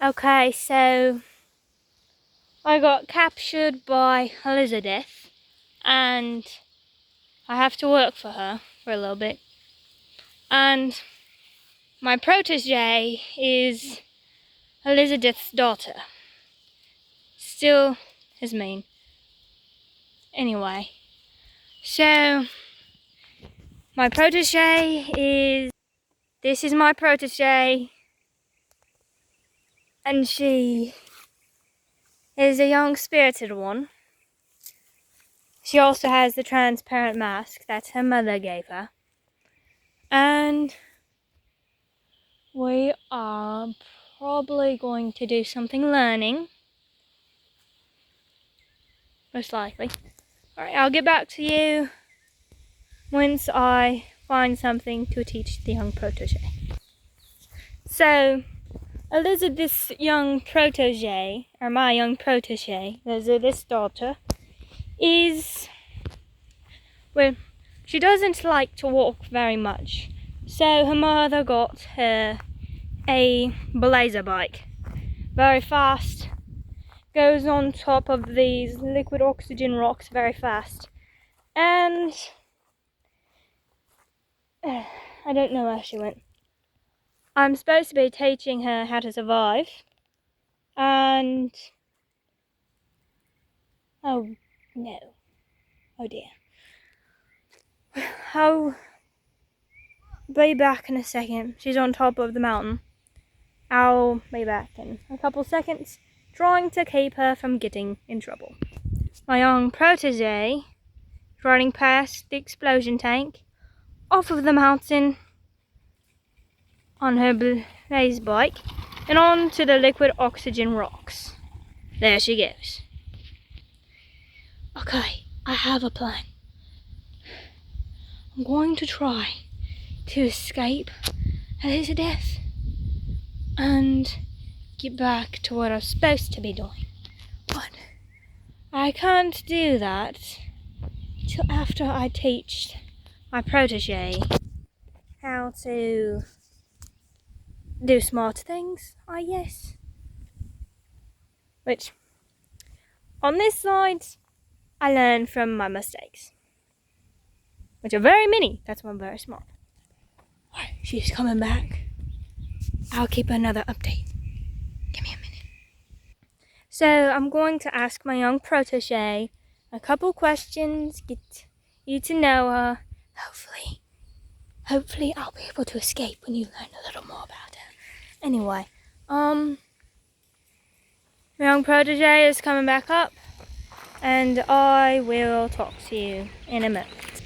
Okay, so I got captured by Elizabeth and I have to work for her for a little bit. And my protégé is Elizabeth's daughter. Still his main. Anyway, so my protégé is... This is my protégé. And she is a young spirited one. She also has the transparent mask that her mother gave her. And we are probably going to do something learning. Most likely. Alright, I'll get back to you once I find something to teach the young protege. So, Elizabeth's young protege, or my young protege, Elizabeth's daughter, is... well, she doesn't like to walk very much. So her mother got her a blazer bike. Very fast. Goes on top of these liquid oxygen rocks very fast. And I don't know where she went. I'm supposed to be teaching her how to survive. And oh no. Oh dear. I'll be back in a second. She's on top of the mountain. I'll be back in a couple seconds, trying to keep her from getting in trouble. My young protege is riding past the explosion tank, off of the mountain on her blaze bike, and onto the liquid oxygen rocks. There she goes. Okay, I have a plan. I'm going to try to escape Elizabeth and get back to what I'm supposed to be doing. But I can't do that till after I teach my protege how to do smart things, I guess. Which, on this side, I learn from my mistakes. Which are very many, that's why I'm very smart. Alright, she's coming back. I'll keep another update. Give me a minute. So I'm going to ask my young protege a couple questions, get you to know her. Hopefully I'll be able to escape when you learn a little more about her. Anyway, my young protege is coming back up, and I will talk to you in a minute.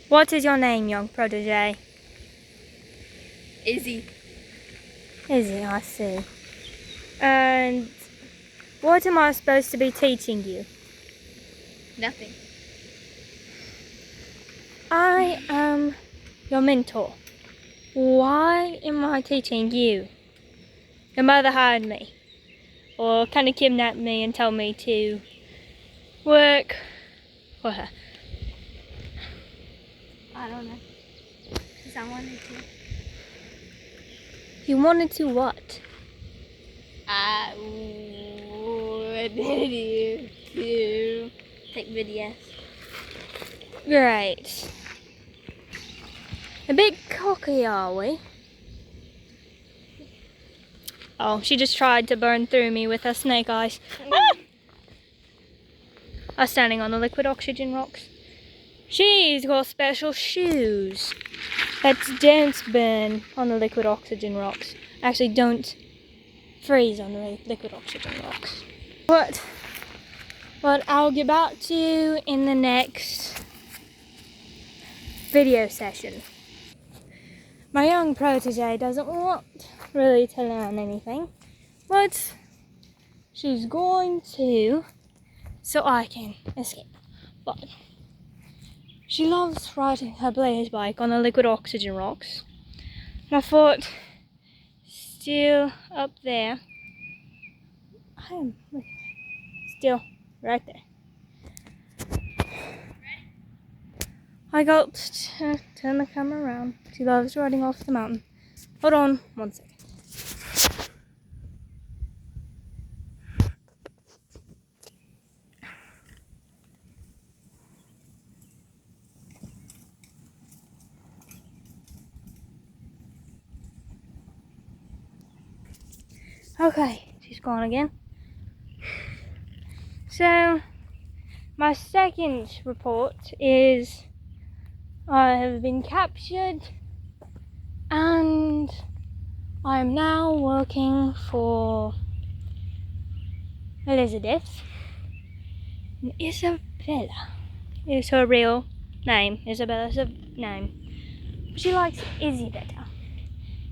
What is your name, young protege? Izzy. Izzy, I see. And what am I supposed to be teaching you? Nothing. I am your mentor. Why am I teaching you? Your mother hired me, or kind of kidnapped me and told me to work for her. I don't know. Because I wanted to. You wanted to what? I wanted to take videos. Great. A bit cocky, are we? Oh, she just tried to burn through me with her snake eyes. Ah! I was standing on the liquid oxygen rocks. She's got special shoes that don't burn on the liquid oxygen rocks. Actually, don't freeze on the liquid oxygen rocks. But I'll get back to you in the next video session. My young protege doesn't want really to learn anything, but she's going to, so I can escape. But she loves riding her blaze bike on the liquid oxygen rocks. And I thought, still up there, I am still right there. I got to turn the camera around. She loves riding off the mountain. Hold on 1 second. Okay, she's gone again. So, my second report is I have been captured and I am now working for Elizabeth. Isabella is her real name. Isabella's a name. She likes Izzy better.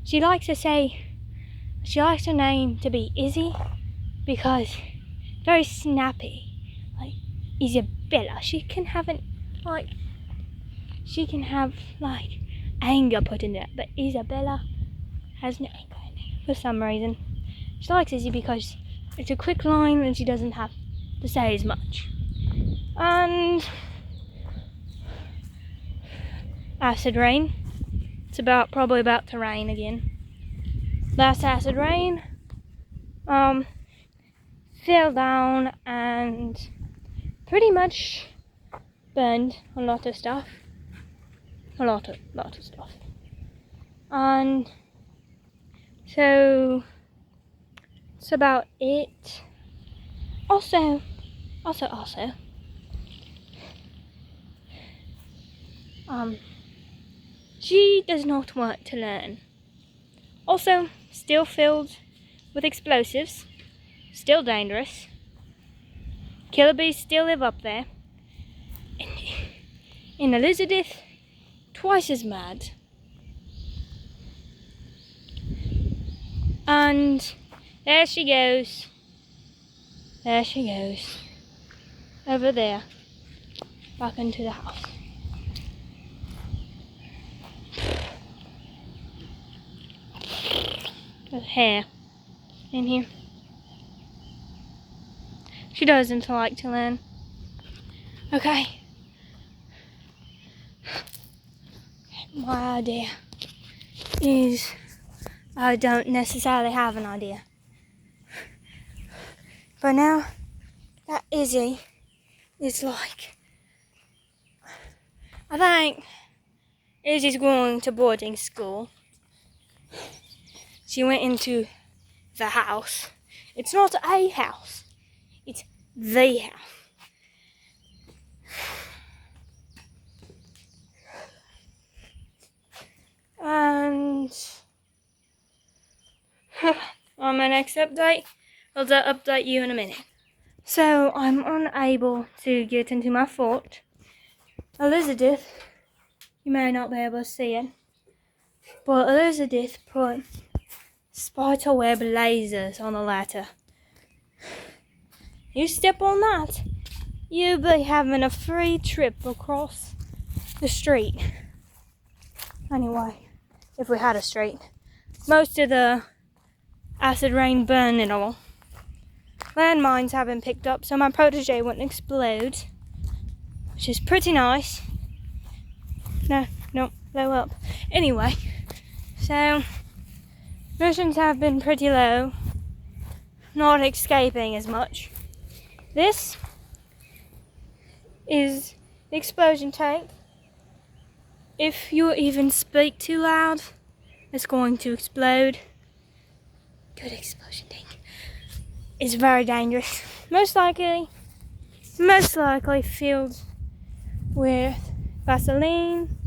She likes her name to be Izzy because very snappy. Like Isabella. She can have anger put in it, but Isabella has no anger in it for some reason. She likes Izzy because it's a quick line and she doesn't have to say as much. And acid rain. It's probably about to rain again. Last acid rain fell down and pretty much burned a lot of stuff. A lot of stuff. And so that's about it. Also, she does not want to learn. Also, still filled with explosives, still dangerous. Killer bees still live up there. And Elizabeth, twice as mad. And there she goes. Over there. Back into the house. There's hair in here. She doesn't like to learn. Okay. My idea is I don't necessarily have an idea. But now that Izzy is like, I think Izzy's going to boarding school. She went into the house. It's not a house, it's the house. And on my next update, I'll update you in a minute. So I'm unable to get into my fort. Elizabeth, you may not be able to see it, but Elizabeth put spiderweb lasers on the ladder. You step on that, you'll be having a free trip across the street. Anyway, if we had a street. Most of the acid rain burned it all. Landmines have been picked up so my protégé wouldn't explode, which is pretty nice. No, blow up. Anyway, so missions have been pretty low, not escaping as much. This is the explosion tank. If you even speak too loud, it's going to explode. Good explosion tank. It's very dangerous. Most likely filled with Vaseline.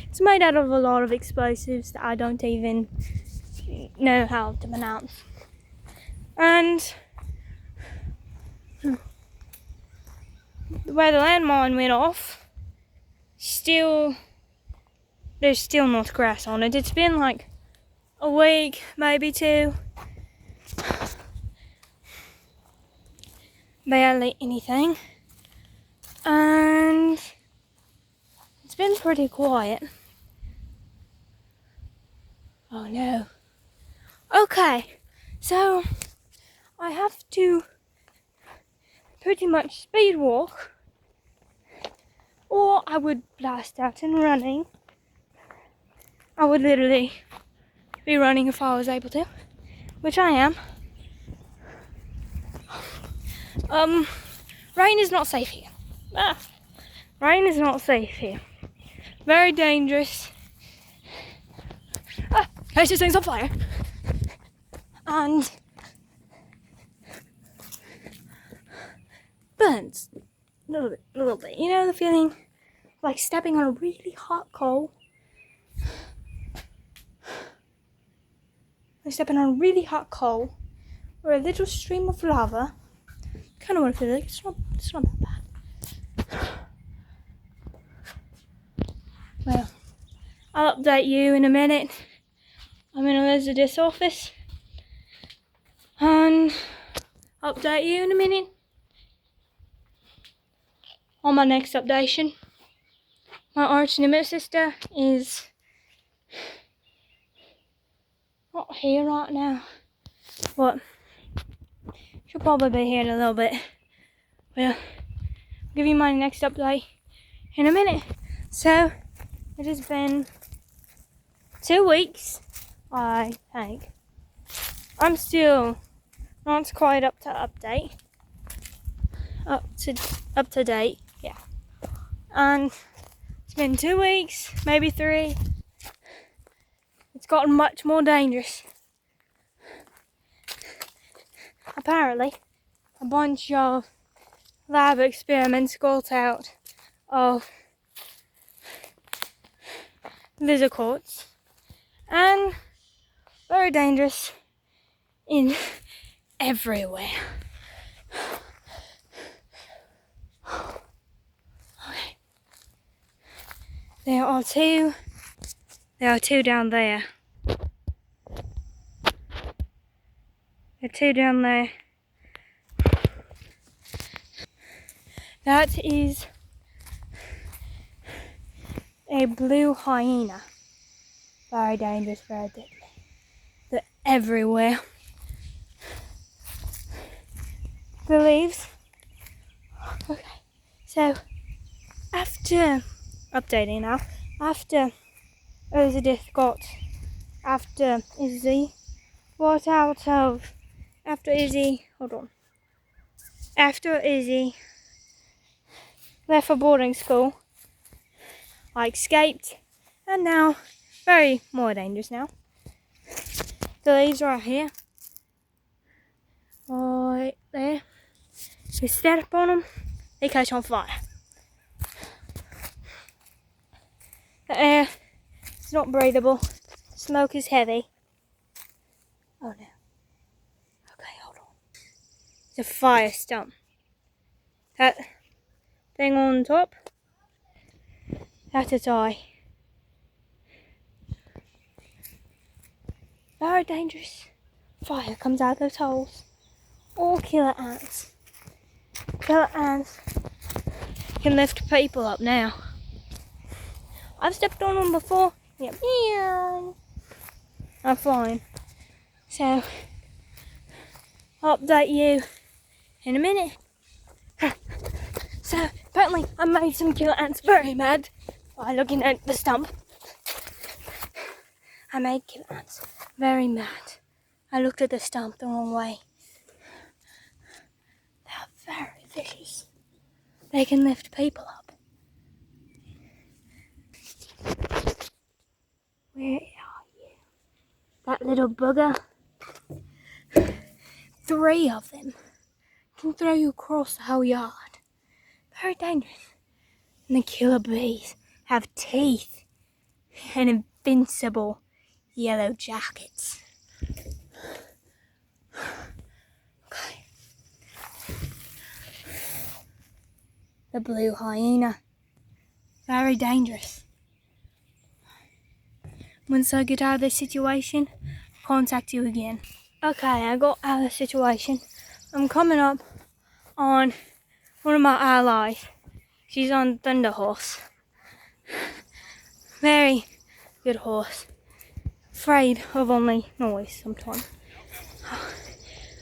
It's made out of a lot of explosives that I don't even know how to pronounce. And where the landmine went off, there's still not grass on it. It's been like a week, maybe two. Barely anything. And it's been pretty quiet. Oh no. Okay, so I have to pretty much speed walk, or I would blast out and running. I would literally be running if I was able to, which I am. Rain is not safe here. Rain is not safe here. Very dangerous. case this thing's on fire. And burns a little bit. You know the feeling like stepping on a really hot coal? Like stepping on a really hot coal or a little stream of lava. Kind of what I feel like. It's not that bad. Well, I'll update you in a minute. I'm in Elizabeth's office. And I'll update you in a minute on my next updation. My arch nemesis is not here right now, but she'll probably be here in a little bit. Well, I'll give you my next update in a minute. So, it has been 2 weeks, I think. I'm still not quite up to date, yeah. And it's been 2 weeks, maybe 3. It's gotten much more dangerous. Apparently, a bunch of lab experiments got out of lizard courts and very dangerous in everywhere. Okay. There are two down there. There are 2 down there. That is a blue hyena. Very dangerous, very deadly. They're everywhere. The leaves. Okay, so after updating now, after Izzy left for boarding school, I escaped, and now very more dangerous now. The leaves are right here, right there. You step on them, they catch on fire. The air is not breathable. Smoke is heavy. Oh no. Okay, hold on. It's a fire stump. That thing on top, that's its eye. Very dangerous. Fire comes out of those holes. Or killer ants. Killer ants can lift people up now. I've stepped on them before. Yep. I'm flying. So, I'll update you in a minute. So, apparently I made some killer ants very mad by looking at the stump. I made killer ants very mad. I looked at the stump the wrong way. They're very vicious. They can lift people up. Where are you? That little bugger. 3 of them can throw you across the whole yard. Very dangerous. And the killer bees have teeth and invincible yellow jackets. Okay. The blue hyena. Very dangerous. Once I get out of this situation, I'll contact you again. Okay, I got out of the situation. I'm coming up on one of my allies. She's on Thunder Horse. Very good horse. Afraid of only noise sometimes.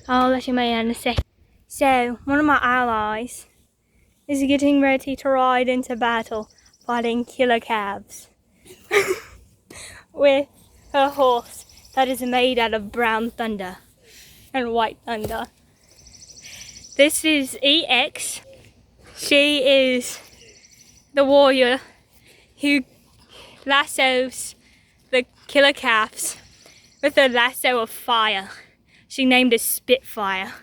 I'll let you know in a second. So, one of my allies is getting ready to ride into battle fighting killer calves with her horse that is made out of brown thunder and white thunder. This is EX. She is the warrior who lassos the killer calves with a lasso of fire. She named it Spitfire.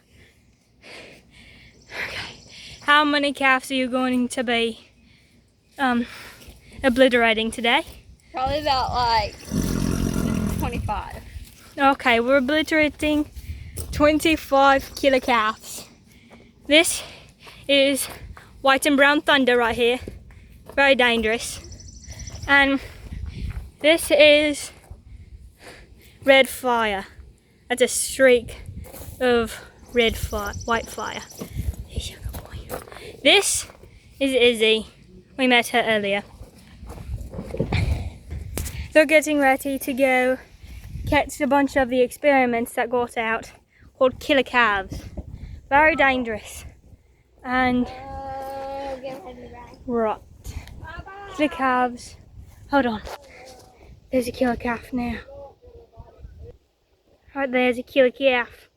Okay. How many calves are you going to be obliterating today? Probably about like 25. Okay, we're obliterating 25 killer calves. This is white and brown thunder right here. Very dangerous. And this is red fire. That's a streak of red fire, white fire. This is Izzy. We met her earlier. They're getting ready to go catch a bunch of the experiments that got out called killer calves. Very dangerous. And right. Killer calves. Hold on. There's a killer calf now. Right there's a killer calf.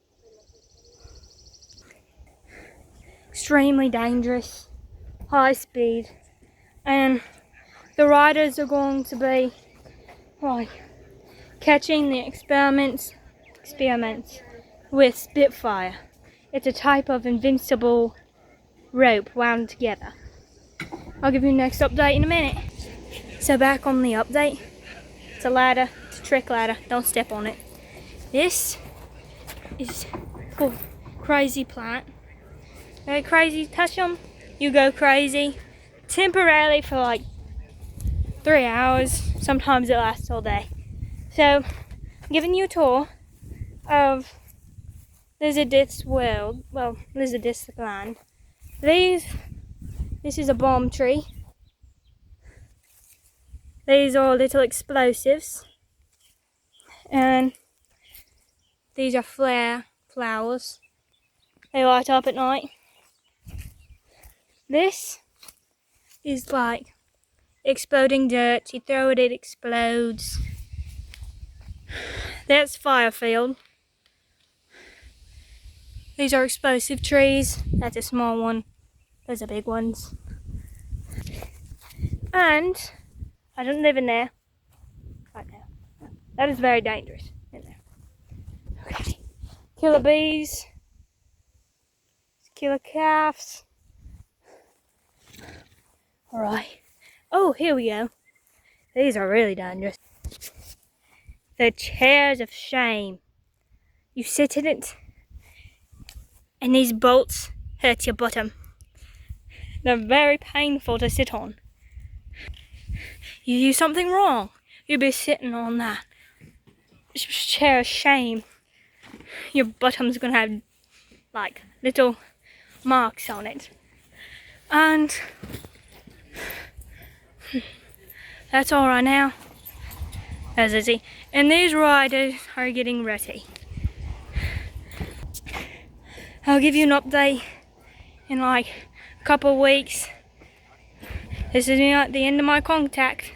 Extremely dangerous. High speed. And the riders are going to be catching the experiments with Spitfire. It's a type of invincible rope wound together. I'll give you the next update in a minute. So back on the update. It's a ladder, it's a trick ladder, don't step on it. This is called Crazy Plant. Very crazy, touch them, you go crazy. Temporarily for like 3 hours, sometimes it lasts all day. So, I'm giving you a tour of Lizardist's world, well, Lizardist's land. This is a bomb tree. These are little explosives. And these are flowers. They light up at night. This is like exploding dirt. You throw it, it explodes. That's Firefield. These are explosive trees. That's a small one. Those are big ones. And I don't live in there right now. That is very dangerous in there. Okay. Killer bees. Killer calves. Alright. Oh, here we go. These are really dangerous. The chairs of shame. You sit in it, and these bolts hurt your bottom. They're very painful to sit on. You do something wrong, you'll be sitting on that chair of shame. Your bottom's gonna have like little marks on it. And that's all right now. There's Izzy. And these riders are getting ready. I'll give you an update in like a couple of weeks. This is not the end of my contact.